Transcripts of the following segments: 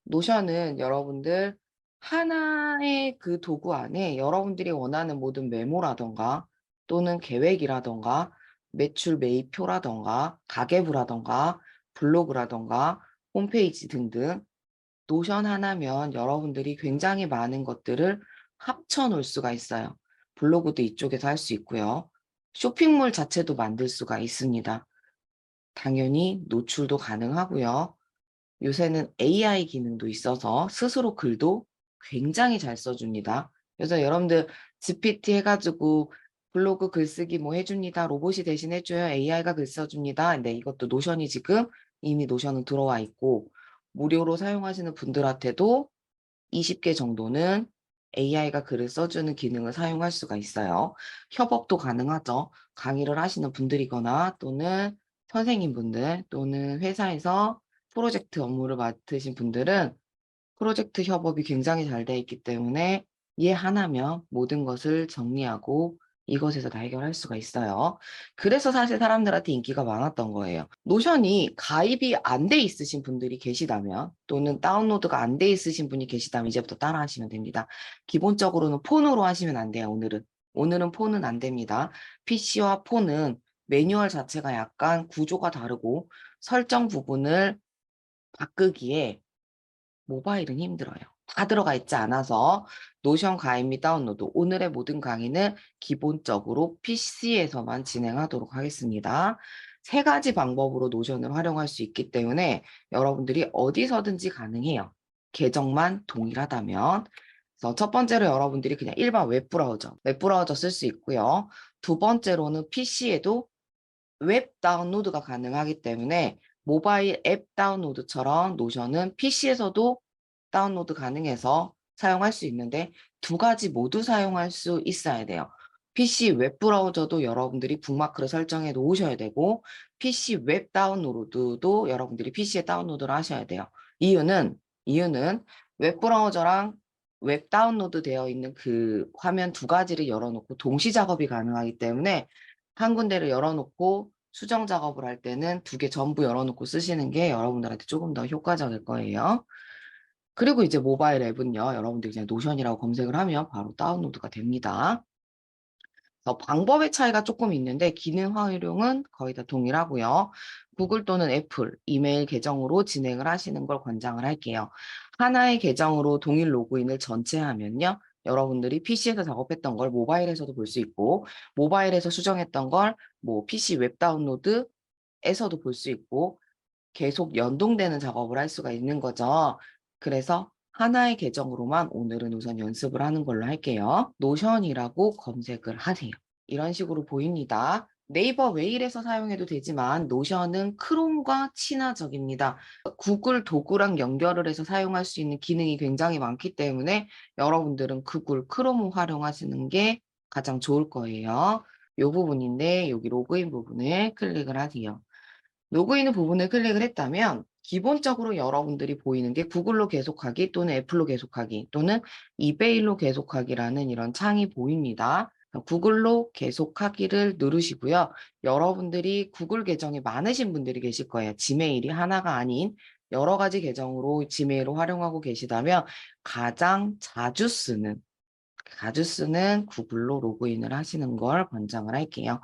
노션은 여러분들 하나의 그 도구 안에 여러분들이 원하는 모든 메모라던가 또는 계획이라던가 매출 매입표라던가 가계부라던가 블로그라던가 홈페이지 등등 노션 하나면 여러분들이 굉장히 많은 것들을 합쳐 놓을 수가 있어요. 블로그도 이쪽에서 할 수 있고요. 쇼핑몰 자체도 만들 수가 있습니다. 당연히 노출도 가능하고요. 요새는 AI 기능도 있어서 스스로 글도 굉장히 잘 써줍니다. 그래서 여러분들 GPT 해가지고 블로그 글쓰기 뭐 해줍니다. 로봇이 대신 해줘요. AI가 글 써줍니다. 네, 이것도 노션이 지금 이미 노션은 들어와 있고 무료로 사용하시는 분들한테도 20개 정도는 AI가 글을 써주는 기능을 사용할 수가 있어요. 협업도 가능하죠. 강의를 하시는 분들이거나 또는 선생님분들 또는 회사에서 프로젝트 업무를 맡으신 분들은 프로젝트 협업이 굉장히 잘 돼 있기 때문에 얘 하나면 모든 것을 정리하고 이것에서 다 해결할 수가 있어요. 그래서 사실 사람들한테 인기가 많았던 거예요. 노션이 가입이 안 돼 있으신 분들이 계시다면 또는 다운로드가 안 돼 있으신 분이 계시다면 이제부터 따라 하시면 됩니다. 기본적으로는 폰으로 하시면 안 돼요, 오늘은. 오늘은 폰은 안 됩니다. PC와 폰은 매뉴얼 자체가 약간 구조가 다르고 설정 부분을 바꾸기에 모바일은 힘들어요. 다 들어가 있지 않아서 노션 가입 및 다운로드 오늘의 모든 강의는 기본적으로 PC에서만 진행하도록 하겠습니다. 세 가지 방법으로 노션을 활용할 수 있기 때문에 여러분들이 어디서든지 가능해요. 계정만 동일하다면. 그래서 첫 번째로 여러분들이 그냥 일반 웹브라우저 쓸 수 있고요. 두 번째로는 PC에도 웹 다운로드가 가능하기 때문에 모바일 앱 다운로드처럼 노션은 PC에서도 다운로드 가능해서 사용할 수 있는데 두 가지 모두 사용할 수 있어야 돼요. PC 웹 브라우저도 여러분들이 북마크를 설정해 놓으셔야 되고 PC 웹 다운로드도 여러분들이 PC에 다운로드를 하셔야 돼요. 이유는 웹 브라우저랑 웹 다운로드 되어 있는 그 화면 두 가지를 열어놓고 동시 작업이 가능하기 때문에 한 군데를 열어놓고 수정 작업을 할 때는 두 개 전부 열어놓고 쓰시는 게 여러분들한테 조금 더 효과적일 거예요. 그리고 이제 모바일 앱은요, 여러분들이 그냥 노션이라고 검색을 하면 바로 다운로드가 됩니다. 그래서 방법의 차이가 조금 있는데 기능 활용은 거의 다 동일하고요. 구글 또는 애플 이메일 계정으로 진행을 하시는 걸 권장을 할게요. 하나의 계정으로 동일 로그인을 전체 하면요. 여러분들이 PC에서 작업했던 걸 모바일에서도 볼 수 있고 모바일에서 수정했던 걸 뭐 PC 웹 다운로드에서도 볼 수 있고 계속 연동되는 작업을 할 수가 있는 거죠. 그래서 하나의 계정으로만 오늘은 우선 연습을 하는 걸로 할게요. 노션이라고 검색을 하세요. 이런 식으로 보입니다. 네이버 메일에서 사용해도 되지만 노션은 크롬과 친화적입니다. 구글 도구랑 연결을 해서 사용할 수 있는 기능이 굉장히 많기 때문에 여러분들은 구글 크롬을 활용하시는 게 가장 좋을 거예요. 이 부분인데 여기 로그인 부분을 클릭을 하세요. 로그인 부분을 클릭을 했다면 기본적으로 여러분들이 보이는 게 구글로 계속하기 또는 애플로 계속하기 또는 이메일로 계속하기라는 이런 창이 보입니다. 구글로 계속하기를 누르시고요. 여러분들이 구글 계정이 많으신 분들이 계실 거예요. 지메일이 하나가 아닌 여러 가지 계정으로 지메일을 활용하고 계시다면 가장 자주 쓰는 구글로 로그인을 하시는 걸 권장을 할게요.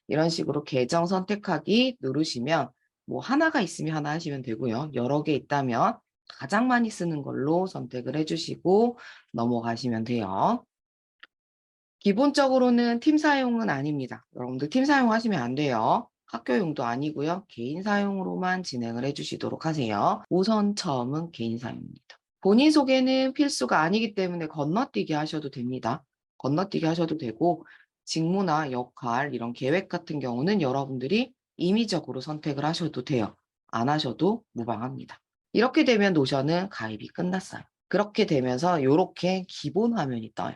이런 식으로 계정 선택하기 누르시면 뭐 하나가 있으면 하나 하시면 되고요. 여러 개 있다면 가장 많이 쓰는 걸로 선택을 해주시고 넘어가시면 돼요. 기본적으로는 팀 사용은 아닙니다. 여러분들 팀 사용하시면 안 돼요. 학교용도 아니고요. 개인 사용으로만 진행을 해주시도록 하세요. 우선 처음은 개인 사용입니다. 본인 소개는 필수가 아니기 때문에 건너뛰기 하셔도 됩니다. 건너뛰기 하셔도 되고 직무나 역할, 이런 계획 같은 경우는 여러분들이 임의적으로 선택을 하셔도 돼요. 안 하셔도 무방합니다. 이렇게 되면 노션은 가입이 끝났어요. 그렇게 되면서 이렇게 기본 화면이 떠요.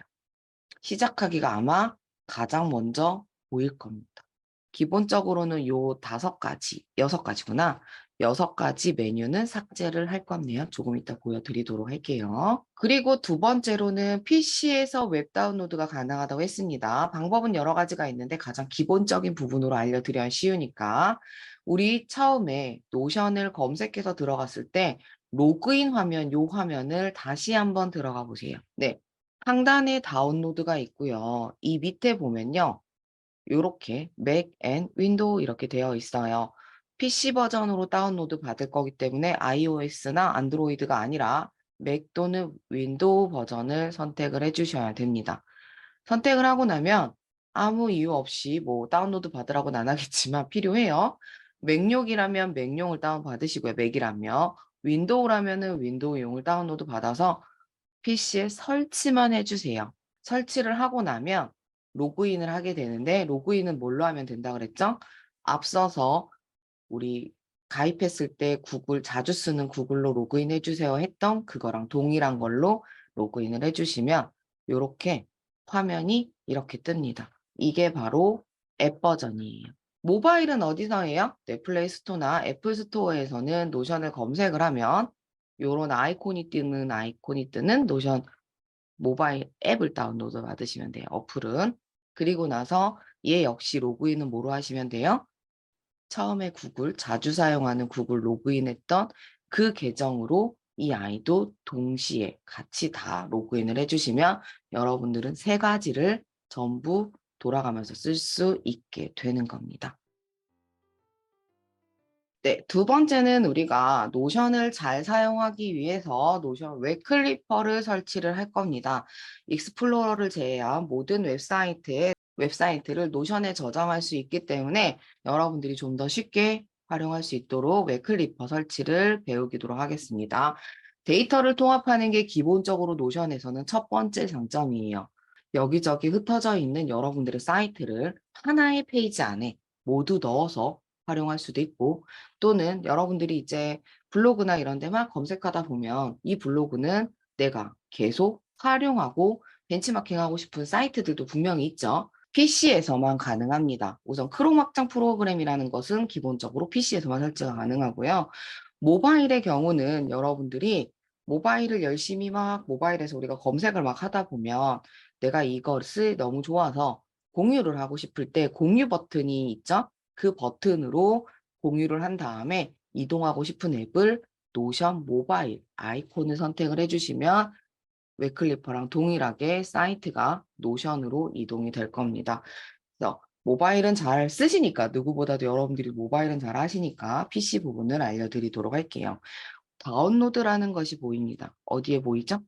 시작하기가 아마 가장 먼저 보일 겁니다. 기본적으로는 요 5가지, 6가지구나. 6가지 메뉴는 삭제를 할 건데요. 조금 이따 보여드리도록 할게요. 그리고 두 번째로는 PC에서 웹 다운로드가 가능하다고 했습니다. 방법은 여러 가지가 있는데 가장 기본적인 부분으로 알려드려야 쉬우니까 우리 처음에 노션을 검색해서 들어갔을 때 로그인 화면, 요 화면을 다시 한번 들어가 보세요. 네. 상단에 다운로드가 있고요. 이 밑에 보면요. 요렇게 맥 앤 윈도우 이렇게 되어 있어요. PC 버전으로 다운로드 받을 거기 때문에 iOS나 안드로이드가 아니라 맥 또는 윈도우 버전을 선택을 해 주셔야 됩니다. 선택을 하고 나면 아무 이유 없이 뭐 다운로드 받으라고는 안 하겠지만 필요해요. 맥용이라면 맥용을 다운받으시고요. 맥이라면. 윈도우라면은 윈도우용을 다운로드 받아서 PC에 설치만 해 주세요. 설치를 하고 나면 로그인을 하게 되는데 로그인은 뭘로 하면 된다 그랬죠? 앞서서 우리 가입했을 때 구글 자주 쓰는 구글로 로그인 해 주세요 했던 그거랑 동일한 걸로 로그인을 해 주시면 요렇게 화면이 이렇게 뜹니다. 이게 바로 앱 버전이에요. 모바일은 어디서 해요? 네, 플레이 스토어나 애플 스토어에서는 노션을 검색을 하면 요런 아이콘이 뜨는 노션 모바일 앱을 다운로드 받으시면 돼요, 어플은. 그리고 나서 얘 역시 로그인은 뭐로 하시면 돼요? 처음에 구글, 자주 사용하는 구글 로그인했던 그 계정으로 이 아이도 동시에 같이 다 로그인을 해 주시면 여러분들은 세 가지를 전부 돌아가면서 쓸 수 있게 되는 겁니다. 네. 두 번째는 우리가 노션을 잘 사용하기 위해서 노션 웹 클리퍼를 설치를 할 겁니다. 익스플로러를 제외한 모든 웹사이트를 노션에 저장할 수 있기 때문에 여러분들이 좀 더 쉽게 활용할 수 있도록 웹 클리퍼 설치를 배우기도록 하겠습니다. 데이터를 통합하는 게 기본적으로 노션에서는 첫 번째 장점이에요. 여기저기 흩어져 있는 여러분들의 사이트를 하나의 페이지 안에 모두 넣어서 활용할 수도 있고 또는 여러분들이 이제 블로그나 이런 데 막 검색하다 보면 이 블로그는 내가 계속 활용하고 벤치마킹하고 싶은 사이트들도 분명히 있죠. PC에서만 가능합니다. 우선 크롬 확장 프로그램이라는 것은 기본적으로 PC에서만 설치가 가능하고요. 모바일의 경우는 여러분들이 모바일을 열심히 막 모바일에서 우리가 검색을 막 하다 보면 내가 이것을 너무 좋아서 공유를 하고 싶을 때 공유 버튼이 있죠? 그 버튼으로 공유를 한 다음에 이동하고 싶은 앱을 노션 모바일 아이콘을 선택을 해 주시면 웹클리퍼랑 동일하게 사이트가 노션으로 이동이 될 겁니다. 그래서 모바일은 잘 쓰시니까 누구보다도 여러분들이 모바일은 잘 하시니까 PC 부분을 알려드리도록 할게요. 다운로드라는 것이 보입니다. 어디에 보이죠?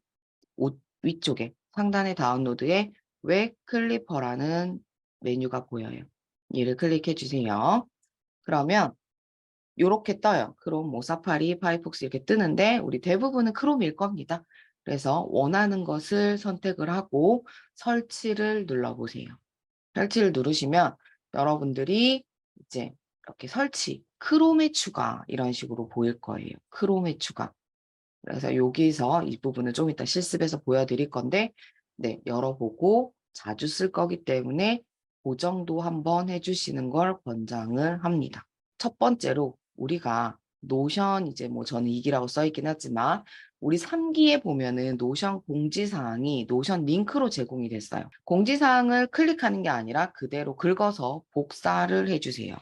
위쪽에 상단의 다운로드에 웹 클리퍼라는 메뉴가 보여요. 얘를 클릭해 주세요. 그러면 요렇게 떠요. 크롬, 뭐 사파리, 파이폭스 이렇게 뜨는데 우리 대부분은 크롬일 겁니다. 그래서 원하는 것을 선택을 하고 설치를 눌러보세요. 설치를 누르시면 여러분들이 이제 이렇게 설치, 크롬의 추가 이런 식으로 보일 거예요. 크롬의 추가. 그래서 여기서 이 부분은 좀 이따 실습해서 보여드릴 건데 네, 열어보고 자주 쓸 거기 때문에 그 정도 한번 해주시는 걸 권장을 합니다. 첫 번째로 우리가 노션 이제 뭐 저는 2기라고 써 있긴 하지만 우리 3기에 보면은 노션 공지사항이 노션 링크로 제공이 됐어요. 공지사항을 클릭하는 게 아니라 그대로 긁어서 복사를 해주세요.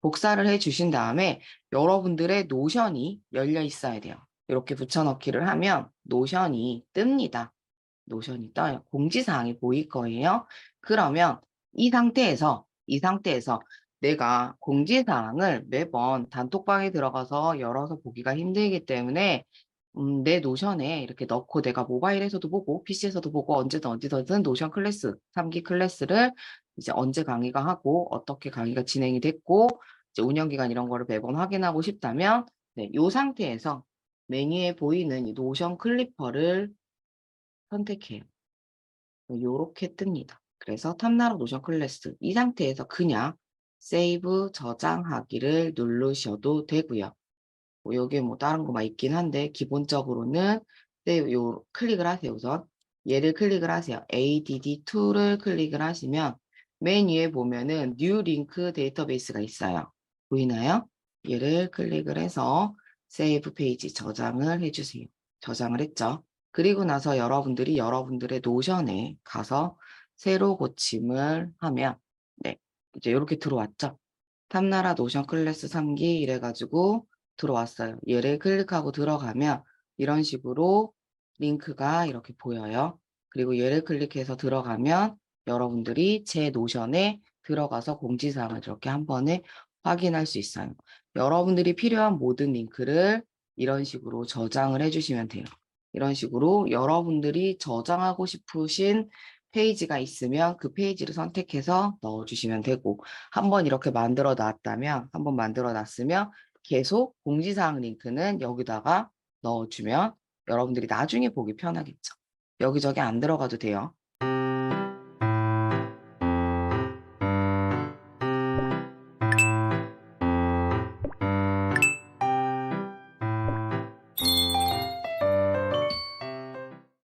복사를 해주신 다음에 여러분들의 노션이 열려 있어야 돼요. 이렇게 붙여넣기를 하면 노션이 뜹니다. 노션이 떠요. 공지사항이 보일 거예요. 그러면 이 상태에서 내가 공지사항을 매번 단톡방에 들어가서 열어서 보기가 힘들기 때문에 내 노션에 이렇게 넣고 내가 모바일에서도 보고 PC에서도 보고 언제든 어디서든 노션 클래스, 3기 클래스를 이제 언제 강의가 하고 어떻게 강의가 진행이 됐고 이제 운영 기간 이런 거를 매번 확인하고 싶다면 네, 요 상태에서 메뉴에 보이는 이 노션 클리퍼를 선택해요. 요렇게 뜹니다. 그래서 탐나로 노션 클래스 이 상태에서 그냥 세이브 저장하기를 누르셔도 되고요. 뭐 여기에 뭐 다른 거 막 있긴 한데 기본적으로는 네, 요 클릭을 하세요. 우선 얘를 클릭을 하세요. ADD2를 클릭을 하시면 맨 위에 보면은 뉴 링크 데이터베이스가 있어요. 보이나요? 얘를 클릭을 해서 세이브 페이지 저장을 해주세요. 저장을 했죠. 그리고 나서 여러분들이 여러분들의 노션에 가서 새로 고침을 하면 네, 이제 이렇게 들어왔죠. 탐나라 노션 클래스 3기 이래가지고 들어왔어요. 얘를 클릭하고 들어가면 이런 식으로 링크가 이렇게 보여요. 그리고 얘를 클릭해서 들어가면 여러분들이 제 노션에 들어가서 공지사항을 이렇게 한 번에 확인할 수 있어요. 여러분들이 필요한 모든 링크를 이런 식으로 저장을 해주시면 돼요. 이런 식으로 여러분들이 저장하고 싶으신 페이지가 있으면 그 페이지를 선택해서 넣어주시면 되고, 한번 이렇게 만들어 놨다면, 한번 만들어 놨으면 계속 공지사항 링크는 여기다가 넣어주면 여러분들이 나중에 보기 편하겠죠. 여기저기 안 들어가도 돼요.